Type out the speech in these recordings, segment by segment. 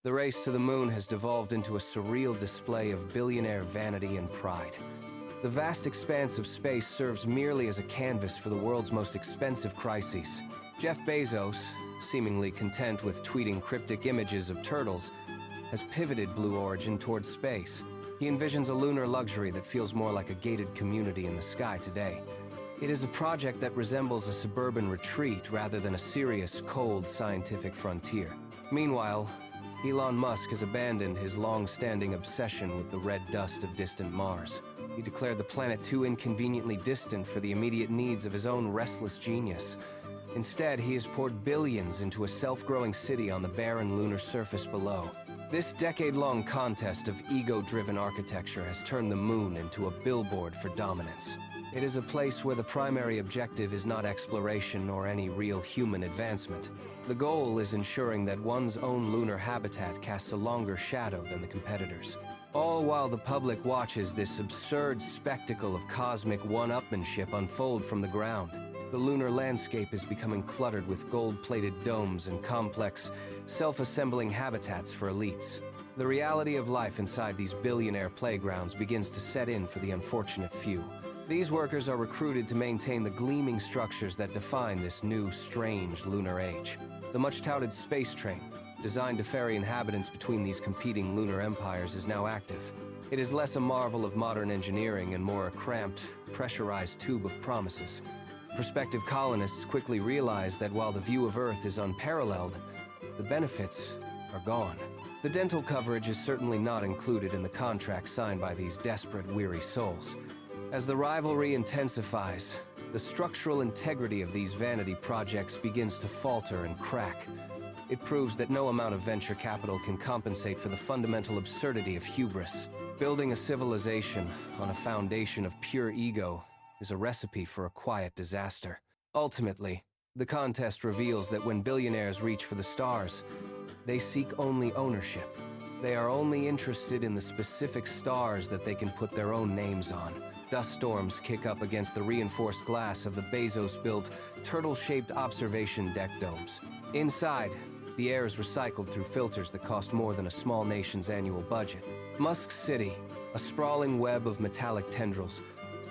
The race to the moon has devolved into a surreal display of billionaire vanity and pride. The vast expanse of space serves merely as a canvas for the world's most expensive crises. Jeff Bezos, seemingly content with tweeting cryptic images of turtles, has pivoted Blue Origin towards space. He envisions a lunar luxury that feels more like a gated community in the sky today. It is a project that resembles a suburban retreat rather than a serious, cold, scientific frontier. Meanwhile, Elon Musk has abandoned his long-standing obsession with the red dust of distant Mars. He declared the planet too inconveniently distant for the immediate needs of his own restless genius. Instead, he has poured billions into a self-growing city on the barren lunar surface below. This decade-long contest of ego-driven architecture has turned the moon into a billboard for dominance. It is a place where the primary objective is not exploration or any real human advancement. The goal is ensuring that one's own lunar habitat casts a longer shadow than the competitors. All while the public watches this absurd spectacle of cosmic one-upmanship unfold from the ground. The lunar landscape is becoming cluttered with gold-plated domes and complex, self-assembling habitats for elites. The reality of life inside these billionaire playgrounds begins to set in for the unfortunate few. These workers are recruited to maintain the gleaming structures that define this new, strange lunar age. The much-touted space train, designed to ferry inhabitants between these competing lunar empires, is now active. It is less a marvel of modern engineering and more a cramped, pressurized tube of promises. Prospective colonists quickly realize that while the view of Earth is unparalleled, the benefits are gone. The dental coverage is certainly not included in the contract signed by these desperate, weary souls. As the rivalry intensifies, the structural integrity of these vanity projects begins to falter and crack. It proves that no amount of venture capital can compensate for the fundamental absurdity of hubris. Building a civilization on a foundation of pure ego is a recipe for a quiet disaster. Ultimately, the contest reveals that when billionaires reach for the stars, they seek only ownership. They are only interested in the specific stars that they can put their own names on. Dust storms kick up against the reinforced glass of the Bezos-built, turtle-shaped observation deck domes. Inside, the air is recycled through filters that cost more than a small nation's annual budget. Musk City, a sprawling web of metallic tendrils,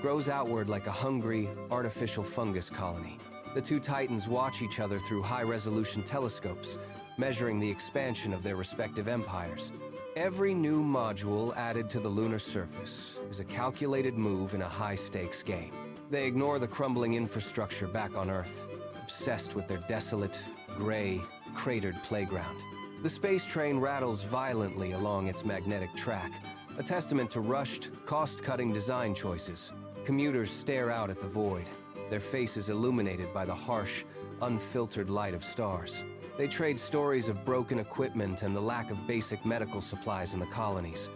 grows outward like a hungry, artificial fungus colony. The two titans watch each other through high-resolution telescopes, measuring the expansion of their respective empires. Every new module added to the lunar surface is a calculated move in a high-stakes game. They ignore the crumbling infrastructure back on Earth, obsessed with their desolate, gray, cratered playground. The space train rattles violently along its magnetic track, a testament to rushed, cost-cutting design choices. Commuters stare out at the void, their faces illuminated by the harsh, unfiltered light of stars. They trade stories of broken equipment and the lack of basic medical supplies in the colonies.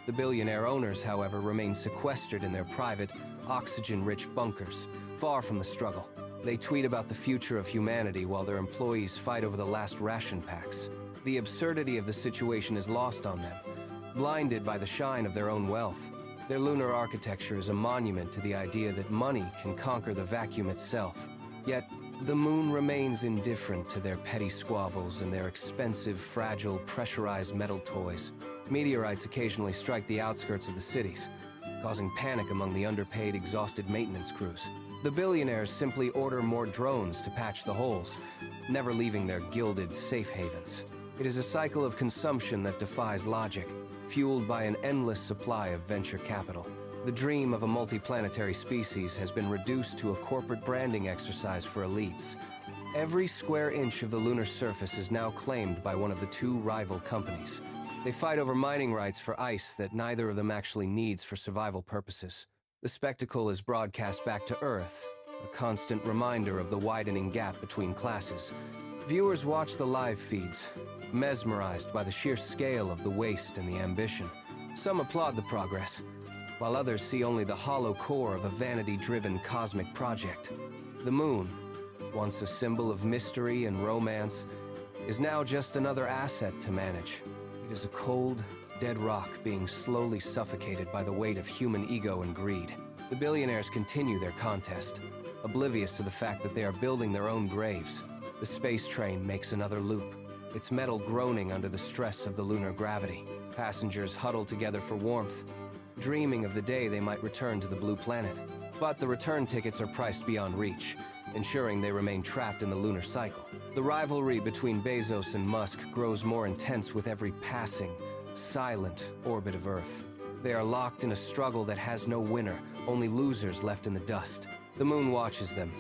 The billionaire owners, however, remain sequestered in their private, oxygen-rich bunkers, far from the struggle. They tweet about the future of humanity while their employees fight over the last ration packs. The absurdity of the situation is lost on them, blinded by the shine of their own wealth. Their lunar architecture is a monument to the idea that money can conquer the vacuum itself. Yet, the moon remains indifferent to their petty squabbles and their expensive, fragile, pressurized metal toys. Meteorites occasionally strike the outskirts of the cities, causing panic among the underpaid, exhausted maintenance crews. The billionaires simply order more drones to patch the holes, never leaving their gilded safe havens. It is a cycle of consumption that defies logic, fueled by an endless supply of venture capital. The dream of a multiplanetary species has been reduced to a corporate branding exercise for elites. Every square inch of the lunar surface is now claimed by one of the two rival companies. They fight over mining rights for ice that neither of them actually needs for survival purposes. The spectacle is broadcast back to Earth, a constant reminder of the widening gap between classes. Viewers watch the live feeds, mesmerized by the sheer scale of the waste and the ambition. Some applaud the progress, while others see only the hollow core of a vanity-driven cosmic project. The moon, once a symbol of mystery and romance, is now just another asset to manage. It is a cold, dead rock being slowly suffocated by the weight of human ego and greed. The billionaires continue their contest, oblivious to the fact that they are building their own graves. The space train makes another loop, its metal groaning under the stress of the lunar gravity. Passengers huddle together for warmth, dreaming of the day they might return to the blue planet. But the return tickets are priced beyond reach, ensuring they remain trapped in the lunar cycle. The rivalry between Bezos and Musk grows more intense with every passing, silent orbit of Earth. They are locked in a struggle that has no winner, only losers left in the dust. The moon watches them,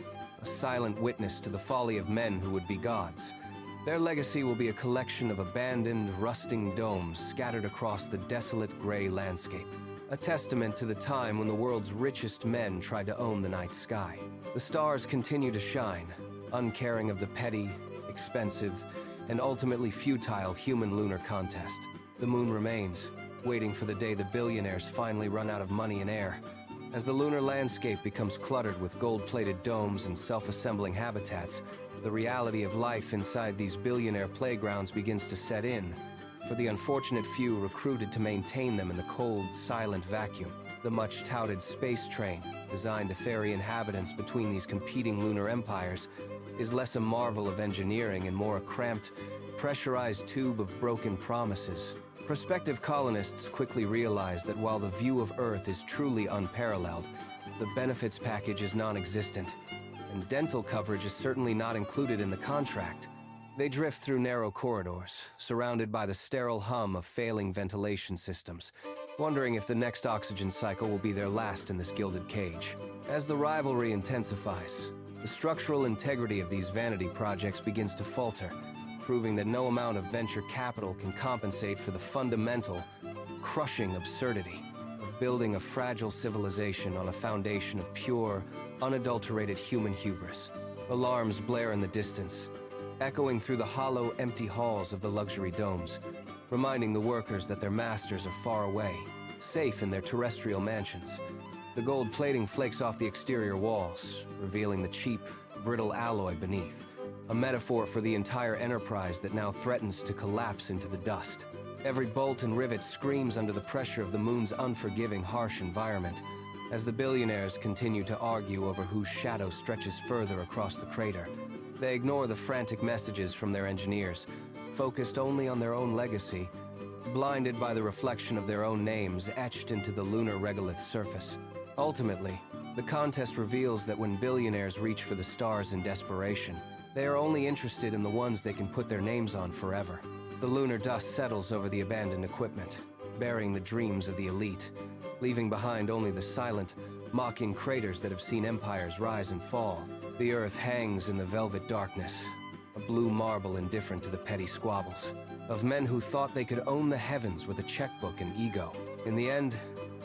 a silent witness to the folly of men who would be gods. Their legacy will be a collection of abandoned, rusting domes scattered across the desolate gray landscape. A testament to the time when the world's richest men tried to own the night sky. The stars continue to shine, uncaring of the petty, expensive, and ultimately futile human-lunar contest. The moon remains, waiting for the day the billionaires finally run out of money and air. As the lunar landscape becomes cluttered with gold-plated domes and self-assembling habitats, the reality of life inside these billionaire playgrounds begins to set in, for the unfortunate few recruited to maintain them in the cold, silent vacuum. The much-touted space train, designed to ferry inhabitants between these competing lunar empires, is less a marvel of engineering and more a cramped, pressurized tube of broken promises. Prospective colonists quickly realize that while the view of Earth is truly unparalleled, the benefits package is non-existent, and dental coverage is certainly not included in the contract. They drift through narrow corridors, surrounded by the sterile hum of failing ventilation systems, wondering if the next oxygen cycle will be their last in this gilded cage. As the rivalry intensifies, the structural integrity of these vanity projects begins to falter, proving that no amount of venture capital can compensate for the fundamental, crushing absurdity of building a fragile civilization on a foundation of pure, unadulterated human hubris. Alarms blare in the distance, echoing through the hollow, empty halls of the luxury domes, reminding the workers that their masters are far away, safe in their terrestrial mansions. The gold plating flakes off the exterior walls, revealing the cheap, brittle alloy beneath, a metaphor for the entire enterprise that now threatens to collapse into the dust. Every bolt and rivet screams under the pressure of the moon's unforgiving, harsh environment, as the billionaires continue to argue over whose shadow stretches further across the crater. They ignore the frantic messages from their engineers, focused only on their own legacy, blinded by the reflection of their own names etched into the lunar regolith's surface. Ultimately, the contest reveals that when billionaires reach for the stars in desperation, they are only interested in the ones they can put their names on forever. The lunar dust settles over the abandoned equipment, burying the dreams of the elite, leaving behind only the silent, mocking craters that have seen empires rise and fall. The Earth hangs in the velvet darkness, a blue marble indifferent to the petty squabbles of men who thought they could own the heavens with a checkbook and ego. In the end,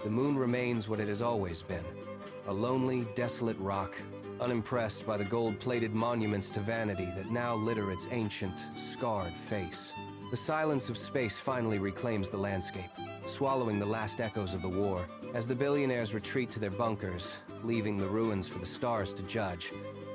the moon remains what it has always been, a lonely, desolate rock, unimpressed by the gold-plated monuments to vanity that now litter its ancient, scarred face. The silence of space finally reclaims the landscape, swallowing the last echoes of the war, as the billionaires retreat to their bunkers, leaving the ruins for the stars to judge.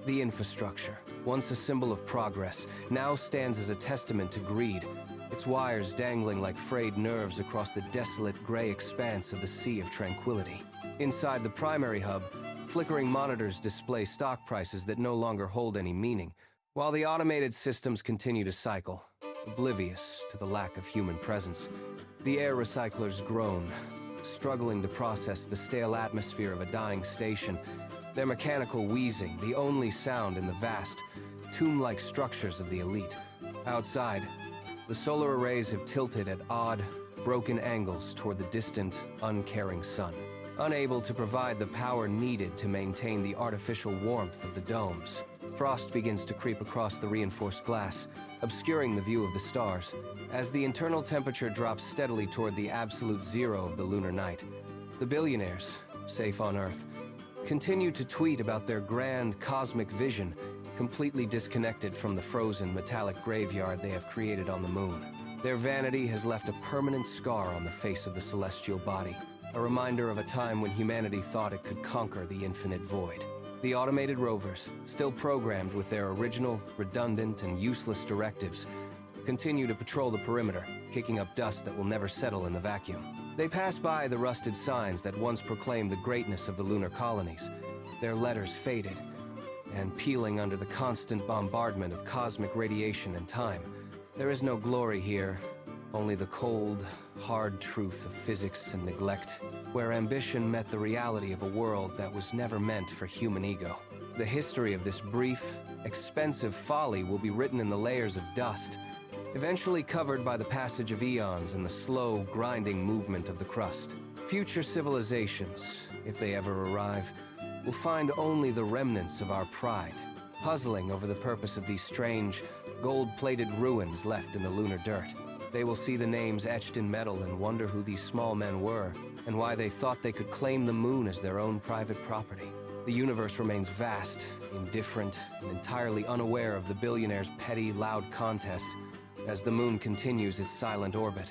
The infrastructure, once a symbol of progress, now stands as a testament to greed, its wires dangling like frayed nerves across the desolate gray expanse of the Sea of Tranquility. Inside the primary hub, flickering monitors display stock prices that no longer hold any meaning, while the automated systems continue to cycle, oblivious to the lack of human presence. The air recyclers groan, struggling to process the stale atmosphere of a dying station, their mechanical wheezing the only sound in the vast, tomb-like structures of the elite. Outside, the solar arrays have tilted at odd, broken angles toward the distant, uncaring sun, unable to provide the power needed to maintain the artificial warmth of the domes. Frost begins to creep across the reinforced glass, obscuring the view of the stars. As the internal temperature drops steadily toward the absolute zero of the lunar night, the billionaires, safe on Earth, continue to tweet about their grand cosmic vision, completely disconnected from the frozen metallic graveyard they have created on the moon. Their vanity has left a permanent scar on the face of the celestial body, a reminder of a time when humanity thought it could conquer the infinite void. The automated rovers, still programmed with their original, redundant, and useless directives, continue to patrol the perimeter, kicking up dust that will never settle in the vacuum. They pass by the rusted signs that once proclaimed the greatness of the lunar colonies, their letters faded, and peeling under the constant bombardment of cosmic radiation and time, There is no glory here, only the cold, hard truth of physics and neglect, where ambition met the reality of a world that was never meant for human ego. The history of this brief, expensive folly will be written in the layers of dust, eventually covered by the passage of eons and the slow, grinding movement of the crust. Future civilizations, if they ever arrive, will find only the remnants of our pride, puzzling over the purpose of these strange, gold-plated ruins left in the lunar dirt. They will see the names etched in metal and wonder who these small men were, and why they thought they could claim the moon as their own private property. The universe remains vast, indifferent, and entirely unaware of the billionaires' petty, loud contest as the moon continues its silent orbit,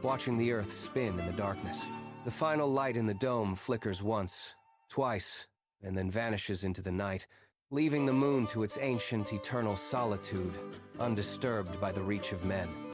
watching the Earth spin in the darkness. The final light in the dome flickers once, twice, and then vanishes into the night, leaving the moon to its ancient, eternal solitude, undisturbed by the reach of men.